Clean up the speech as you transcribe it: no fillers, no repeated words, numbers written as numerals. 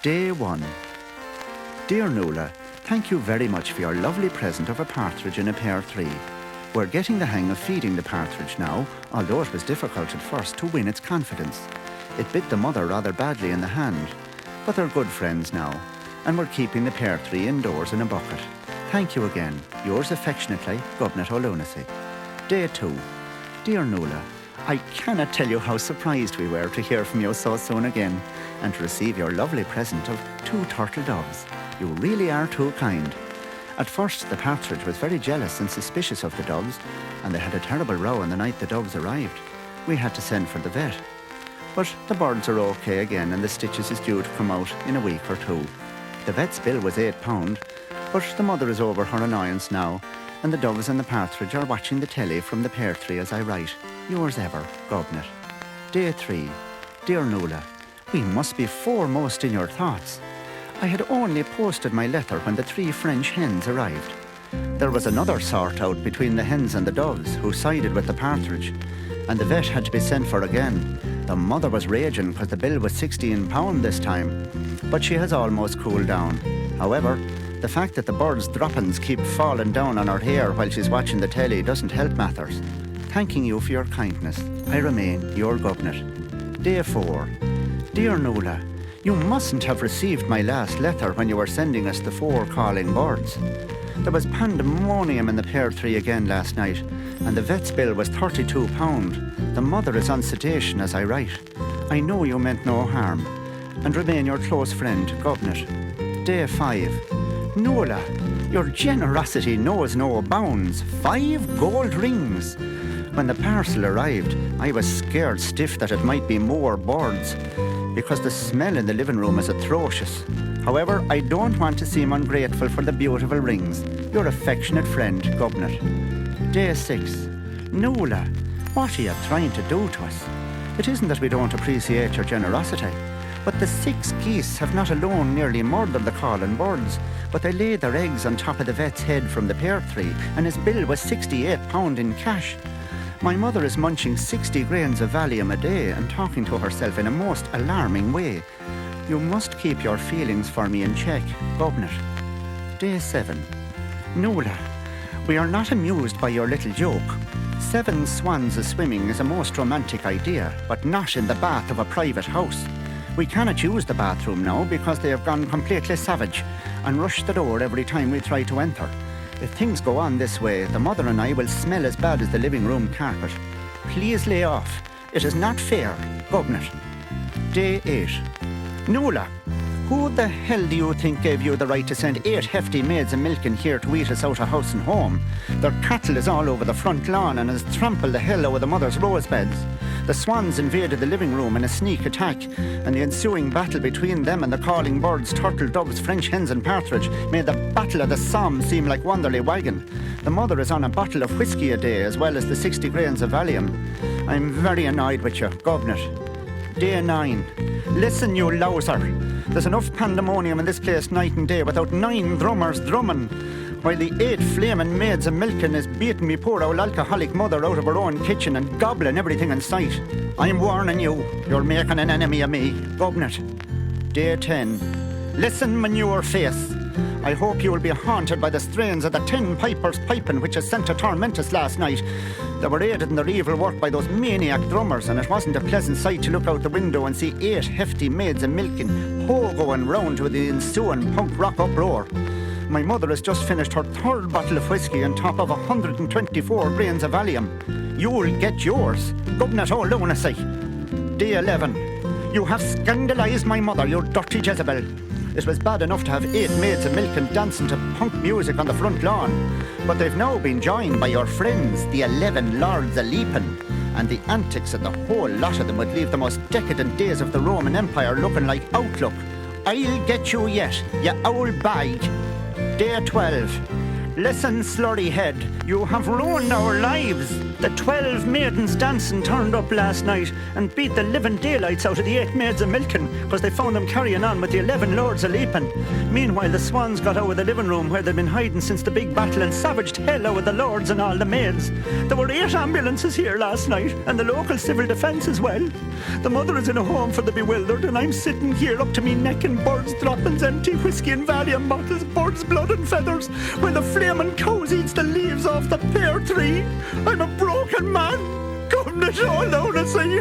Day 1. Dear Nuala, thank you very much for your lovely present of a partridge in a pear tree. We're getting the hang of feeding the partridge now, although it was difficult at first to win its confidence. It bit the mother rather badly in the hand, but they're good friends now, and we're keeping the pear tree indoors in a bucket. Thank you again. Yours affectionately, Gobnet O'Lunacy. Day 2. Dear Nuala, I cannot tell you how surprised we were to hear from you so soon again, and to receive your lovely present of 2 turtle doves. You really are too kind. At first, the partridge was very jealous and suspicious of the doves, and they had a terrible row on the night the doves arrived. We had to send for the vet. But the birds are okay again, and the stitches is due to come out in a week or 2. The vet's bill was £8, but the mother is over her annoyance now, and the doves and the partridge are watching the telly from the pear tree as I write. Yours ever, Gobnet. Day 3. Dear Nuala, we must be foremost in your thoughts. I had only posted my letter when the 3 French hens arrived. There was another sort out between the hens and the doves, who sided with the partridge, and the vet had to be sent for again. The mother was raging because the bill was £16 this time, but she has almost cooled down. However, the fact that the bird's droppings keep falling down on her hair while she's watching the telly doesn't help matters. Thanking you for your kindness, I remain your Gobnet. Day 4. Dear Nuala, you mustn't have received my last letter when you were sending us the 4 calling birds. There was pandemonium in the pear tree again last night, and the vet's bill was £32. The mother is on sedation as I write. I know you meant no harm, and remain your close friend, Gobnet. Day 5. Nuala, your generosity knows no bounds. 5 gold rings. When the parcel arrived, I was scared stiff that it might be more birds, because the smell in the living room is atrocious. However, I don't want to seem ungrateful for the beautiful rings. Your affectionate friend, Gobnet. Day 6. Nuala, what are you trying to do to us? It isn't that we don't appreciate your generosity, but the 6 geese have not alone nearly murdered the calling birds, but they laid their eggs on top of the vet's head from the pear tree, and his bill was £68 in cash. My mother is munching 60 grains of Valium a day and talking to herself in a most alarming way. You must keep your feelings for me in check, Gobnet. Day 7. Nuala, we are not amused by your little joke. 7 swans a-swimming is a most romantic idea, but not in the bath of a private house. We cannot use the bathroom now because they have gone completely savage and rush the door every time we try to enter. If things go on this way, the mother and I will smell as bad as the living room carpet. Please lay off. It is not fair, Gobnet. Day 8. Nuala, who the hell do you think gave you the right to send 8 hefty maids of milk in here to eat us out of house and home? Their cattle is all over the front lawn and has trampled the hell out of the mother's rose beds. The swans invaded the living room in a sneak attack, and the ensuing battle between them and the calling birds, turtle, doves, French hens and partridge made the Battle of the Somme seem like Wanderley Wagon. The mother is on a bottle of whiskey a day as well as the 60 grains of Valium. I'm very annoyed with you, Gobnet. Day 9. Listen, you louser. There's enough pandemonium in this place night and day without 9 drummers drumming, while the 8 flaming maids of milking is beating me poor old alcoholic mother out of her own kitchen and gobbling everything in sight. I'm warning you, you're making an enemy of me, Gobnet. Day 10. Listen, manure face. I hope you will be haunted by the strains of the 10 pipers piping which has sent to torment us last night. They were aided in their evil work by those maniac drummers, and it wasn't a pleasant sight to look out the window and see 8 hefty maids of milking ho-going round with the ensuing punk rock uproar. My mother has just finished her 3rd bottle of whiskey on top of 124 grains of Valium. You'll get yours, Gobnet O'Lunacy. Day 11. You have scandalised my mother, you dirty Jezebel. It was bad enough to have 8 maids of milk and dancing to punk music on the front lawn, but they've now been joined by your friends, the 11 Lords a Leaping, and the antics of the whole lot of them would leave the most decadent days of the Roman Empire looking like Outlook. I'll get you yet, you owl bag. Day 12. Listen, slurry head, you have ruined our lives. The 12 maidens dancing turned up last night and beat the living daylights out of the 8 maids of milking because they found them carrying on with the 11 lords of leaping. Meanwhile, the swans got out of the living room where they'd been hiding since the big battle and savaged hell out of the lords and all the maids. There were 8 ambulances here last night and the local civil defence as well. The mother is in a home for the bewildered and I'm sitting here up to me neck in birds' droppings, empty whiskey and Valium bottles, birds' blood and feathers, while the flaming cows eats the leaves off the pear tree. I'm a broken man. Come to show lunacy.